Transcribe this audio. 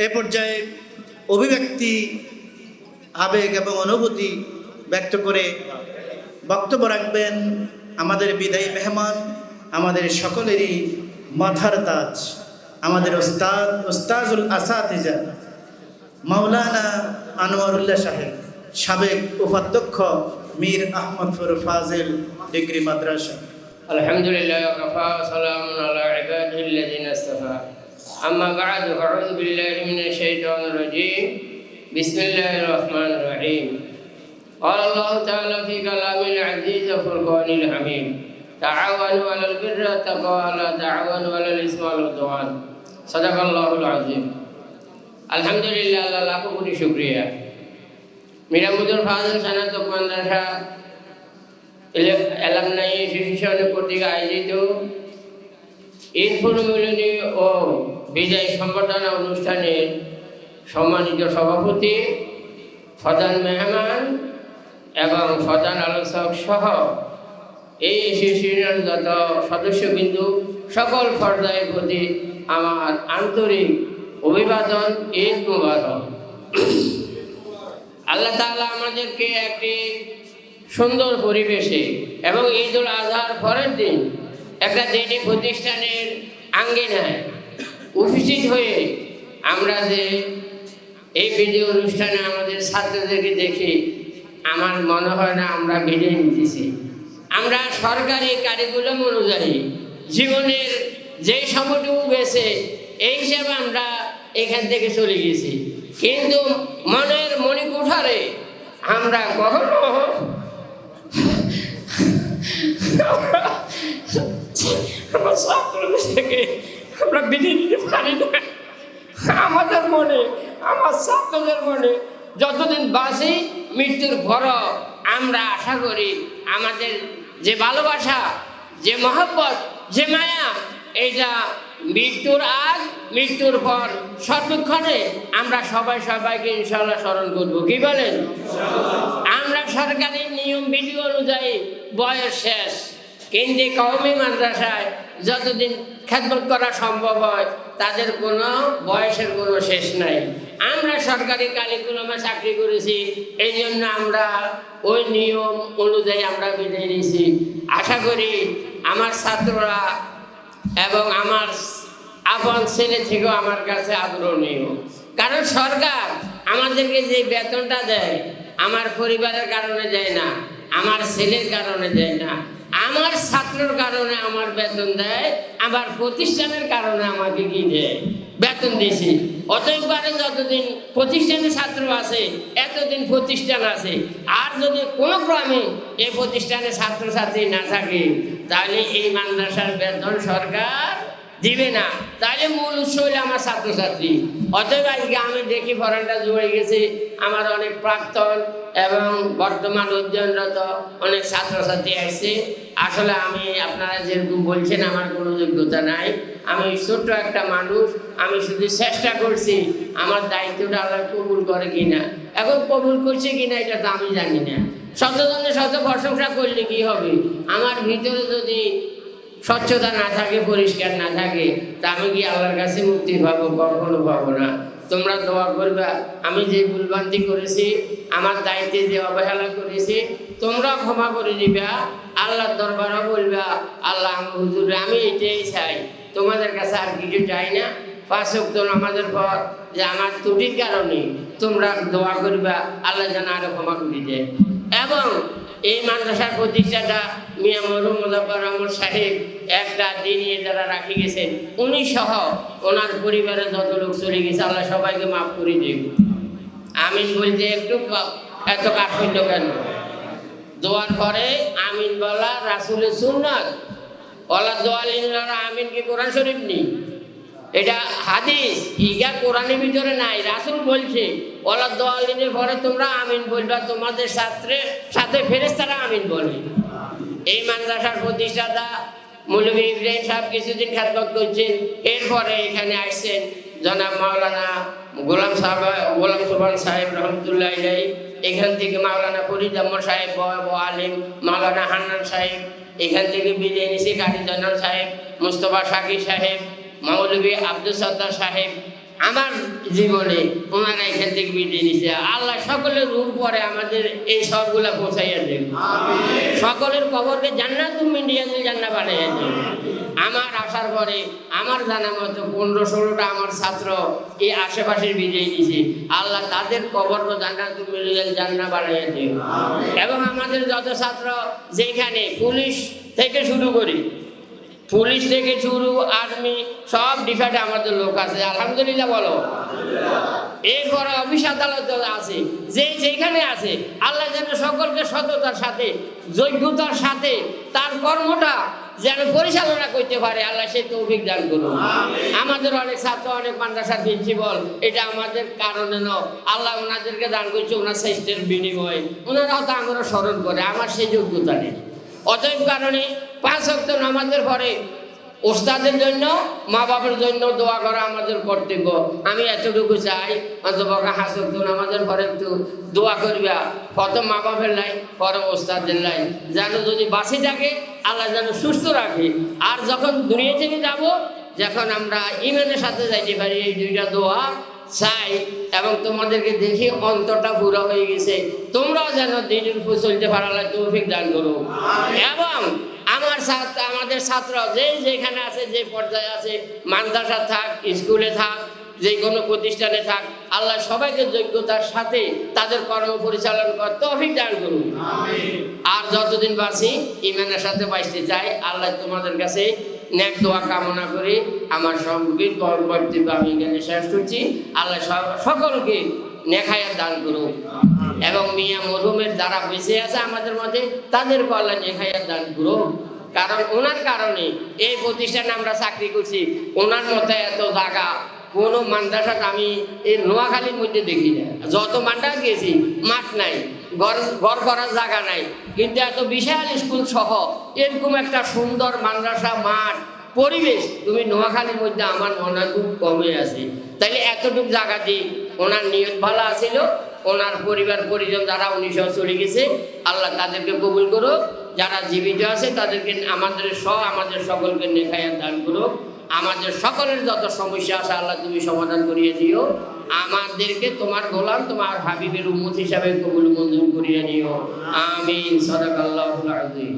এ পর্যায়ে অভিব্যক্তি, আবেগ এবং অনুভূতি ব্যক্ত করে বক্তব্য রাখবেন আমাদের বিদায়ী মেহমান, আমাদের সকলেরই মাথার তাজ, আমাদের ওস্তাজুল আসাতিজা মাওলানা আনোয়ারুল্লাহ সাহেব, সাবেক উপাধ্যক্ষ মীর আহমদপুর ফাজিল ডিগ্রি মাদ্রাসা। আলহামদুলিল্লাহ ওয়াকাফা সালামুন আলা ইবাদিহিল্লাযিনা ইসতাফা। আম্মা বা'দু আউযু বিল্লাহি মিনাশ শাইতানির রাজীম। বিসমিল্লাহির রহমানির রহিম। قال الله تعالى في كلامه العزيز وفرقانه الحميد تعاونوا على البر والتقوى ولا تعاونوا على الإثم والعدوان صدق الله العظيم। আলহামদুলিল্লাহ, আল্লাহ লাখো কোটি শুকরিয়া। মিরামুদুর ফাজিল সানাতক মাদ্রাসা এলামনাই অ্যাসোসিয়েশন কর্তৃক আয়োজিত ঈদ পুনর্মিলনী ও বিদায় সংবর্ধনা অনুষ্ঠানের সম্মানিত সভাপতি, প্রধান মেহমান এবং প্রধান আলোচক সহ এই অ্যাসোসিয়েশনের যত সদস্যবিন্দু সকল পর্যায়ের প্রতি আমার আন্তরিক অভিবাদন, ঈদ মুবারক। আল্লাহ তাআলা আমাদেরকে একটি সুন্দর পরিবেশে এবং ঈদুল আজহার পরের দিন একটা দিনী প্রতিষ্ঠানের আঙ্গিনায় উপস্থিত হয়ে আমরা যে এই বিদায় অনুষ্ঠানে আমাদের ছাত্রদেরকে দেখি, আমার মনে হয় না আমরা বিদায় নিতেছি। আমরা সরকারি কারিকুলাম অনুযায়ী জীবনের যে সময়টুকু গেছে এই হিসাবে আমরা এখান থেকে চলে গেছি, কিন্তু মনের মণিকুঠারে আমরা কখনো আমার ছাত্রদের থেকে আমরা বিদায় নিতে পারি না। আমাদের মনে, আমার ছাত্রদের মনে যতদিন বাঁচি মৃত্যুর পরও আমরা আশা করি আমাদের যে ভালোবাসা, যে মহব্বত, যে মায়া, এইটা মৃত্যুর আগ মৃত্যুর পর সর্বক্ষণে আমরা সবাইকে ইনশাআল্লাহ স্মরণ করবো। কি বলেন? আমরা সরকারি নিয়ম বিধি অনুযায়ী বয়স শেষ, কিন্তু কওমি মাদ্রাসায় যতদিন খেদমত করা সম্ভব হয় তাদের কোনো বয়সের কোনো শেষ নাই। আমরা সরকারি কারিকুলামে চাকরি করেছি, এই জন্য আমরা ওই নিয়ম অনুযায়ী আমরা বিদায় নিয়েছি। আশা করি আমার ছাত্ররা এবং আমার আপন ছেলে থেকেও আমার কাছে আদরণীয়, কারণ সরকার আমাদেরকে যে বেতনটা দেয় আমার পরিবারের কারণে দেয় না, আমার ছেলের কারণে দেয় না, আমার ছাত্রর কারণে আমার বেতন দেয়, আমার প্রতিষ্ঠানের কারণে আমাকে কি দেয়, বেতন দিয়েছি। অতএব যতদিন প্রতিষ্ঠানে ছাত্র আছে এতদিন প্রতিষ্ঠান আছে, আর যদি কোনো ক্রমে এই প্রতিষ্ঠানে ছাত্রছাত্রী না থাকে তাহলে এই মাদ্রাসার বেতন সরকার দিবে না। তাহলে মূল উৎস হইলে আমার ছাত্রছাত্রী। অতএব আজকে আমি দেখি ফরানটা জুড়ে গেছে, আমার অনেক প্রাক্তন এবং বর্তমান অধ্যয়নরত অনেক ছাত্রছাত্রী আসছে। আসলে আমি, আপনারা যেরকম বলছেন আমার কোনো যোগ্যতা নাই, আমি ছোট্ট একটা মানুষ, আমি শুধু চেষ্টা করছি আমার দায়িত্বটা আল্লাহ কবুল করে কিনা। এখন কবুল করছে কিনা এটা তো আমি জানি না। শতজনের শত প্রশংসা করলে কি হবে, আমার ভিতরে যদি স্বচ্ছতা না থাকে, পরিষ্কার না থাকে, তা আমি কি আল্লাহর কাছে মুক্তি পাবো? কখনো পাবো না। তোমরা দোয়া করবা, আমি যে ভুলভ্রান্তি করেছি, আমার দায়িত্বে যে অবহেলা করেছি, তোমরা ক্ষমা করে দিবা। আল্লাহর দরবারও বলবা, আল্লাহ আমার হুজুর আমি এটাই চাই, তোমাদের কাছে আর কিছু চাই না। 5 ওয়াক্ত নামাজের পর যে আমার ত্রুটির কারণে তোমরা দোয়া করবা, আল্লাহ যেন আরো ক্ষমা করে দেয়। এবং এই মাদ্রাসার প্রতিষ্ঠাটা মিয়া মরহুম মুজাফফর আহমদ সাহেব একটা দিনই যারা রাখি গেছেন, উনি সহ ওনার পরিবারের যত লোক চলে গেছে, আল্লাহ সবাইকে মাফ করে দেব। আমিন বলতে একটু এত কাঠখণ্ড কেন? দোয়ার পরে আমিন বলা রাসূলের সুন্নাত। ওলা দোয়ালিনরা আমিন কি কোরআন শরীফ নেই? এটা হাদিস, ইগা কোরআনের ভিতরে নাই। রাসূল বলছে ওলা দোয়ালিনের পরে তোমরা আমিন বলবা, তোমাদের সাথে ফেরেশতারা আমিন বলবে। এই মাদ্রাসার প্রতিষ্ঠাতা মৌলভী ইব্রাহিম সাহেব কিছুদিন খেদমত করছেন, এরপরে এখানে আসছেন জনাব মাওলানা গোলাম সুবহান সাহেব রহমতুল্লাহ আলাইহি। এখান থেকে মাওলানা ফরিদ আহমদ সাহেব বড় আলিম, মাওলানা হান্নান সাহেব। এখান থেকে বিদায় নিছে কারি জয়নাল সাহেব, মুস্তফা শাকির সাহেব, মৌলভী আব্দুল সত্তার সাহেব। আমার জীবনে ওনারা এখান থেকে বিদায় নিছে। আল্লাহ সকলের রূপ পরে আমাদের এই সবগুলা পৌঁছাইয়া দেন, সকলের কবরকে জান্নাতুল মিন্দিয়াতুল জান্নাহ বানাইয়া দেন। আমার আসার পরে আমার জানা মতো 15-16টা আমার ছাত্র এই আশেপাশের বিদায় নিছে, আল্লাহ তাদের কবরকে জান্নাতুল মিন্দিয়াতুল জান্নাহ বানাইয়া দেন। এবং আমাদের যত ছাত্র যেখানে পুলিশ থেকে শুরু করি, পুলিশ থেকে শুরু আর্মি সব ডিফার্টে আমাদের লোক আছে, আলহামদুলিল্লাহ বলো। এরপরে অফিস আদালত আছে, যেখানে আছে আল্লাহ যেন সকলকে সততার সাথে যোগ্যতার সাথে তার কর্মটা যেন পরিচালনা করতে পারে, আল্লাহ সেই তৌফিক দান করুন। আমাদের অনেক ছাত্র, অনেক মাদ্রাসার প্রিন্সিপাল, এটা আমাদের কারণে নয়, আল্লাহ ওনাদেরকে দান করছে ওনার স্বাস্থ্যের বিনিময়ে। ওনারাও তো আমরা স্মরণ করে, আমার সেই যোগ্যতা নেই। অতএব কারণে 5 ওয়াক্ত নামাজের পরে ওস্তাদের জন্য, মা বাবার জন্য দোয়া করা আমাদের কর্তব্য। আমি এতটুকু চাই, অন্তপক্ষে 5 ওয়াক্ত নামাজের পরে একটু দোয়া করবা, প্রথম মা বাপের লাইন, পরে ওস্তাদের লাইন, যেন যদি বাঁচে থাকে আল্লাহ যেন সুস্থ রাখে। আর যখন দুনিয়া থেকে যাব, যখন আমরা ইমানের সাথে যাইতে পারি, এই 2টা দোয়া চাই। এবং তোমাদেরকে দেখি অন্তরটা পুরো হয়ে গেছে, তোমরাও যেন দিনের উপর চলতে পারো, আল্লাহ তৌফিক দান করো। এবং আমাদের ছাত্র যেখানে আছে, যে পর্যায়ে আছে, মাদ্রাসা থাক, স্কুলে থাক, যে কোনো প্রতিষ্ঠানে থাক, আল্লাহ সবাইকে যোগ্যতার সাথে তাদের কর্ম পরিচালনা করতে তৌফিক দান করুন। আর যতদিন বাঁচি ইমানের সাথে বাঁচতে চাই, আল্লাহ তোমাদের কাছে নেক দোয়া কামনা করি। আমার সংগীত বক্তব্য আমি এখানে শেষ করছি। আল্লাহ সকলকে নেখায়াত দান করুন এবং মিয়া মরহুমের যারা বেঁচে আছে আমাদের মধ্যে তাদেরকে আল্লাহ নেখায়াত দান করুন। কারণ ওনার কারণে এই প্রতিষ্ঠানে আমরা চাকরি করছি। ওনার মধ্যে এত জায়গা কোনো মাদ্রাসাতে আমি এই নোয়াখালীর মধ্যে দেখি না। যত মাদ্রাসা গেছি মাঠ নাই, ঘর করার জায়গা নাই, কিন্তু এত বিশাল স্কুল সহ এরকম একটা সুন্দর মাদ্রাসা, মাঠ, পরিবেশ তুমি নোয়াখালীর মধ্যে আমার মনে হয় খুব কমে আছে। তাইলে এতটুকু জায়গা দিয়ে ওনার নিয়ত ভালো আছিল। ওনার পরিবার পরিজন যারা 1900 চলে গেছে, আল্লাহ তাদেরকে কবুল করো। যারা জীবিত আছে তাদেরকে আমাদের সকলকে নেখায়াত দান করো। আমাদের সকলের যত সমস্যা আছে আল্লাহ তুমি সমাধান করিয়ে দিও। আমাদেরকে তোমার গোলাম, তোমার হাবিবের উম্মত হিসাবে কবুল মঞ্জুর করিয়ে নিও। আমিন। সাদাকাল্লাহুল আযীম।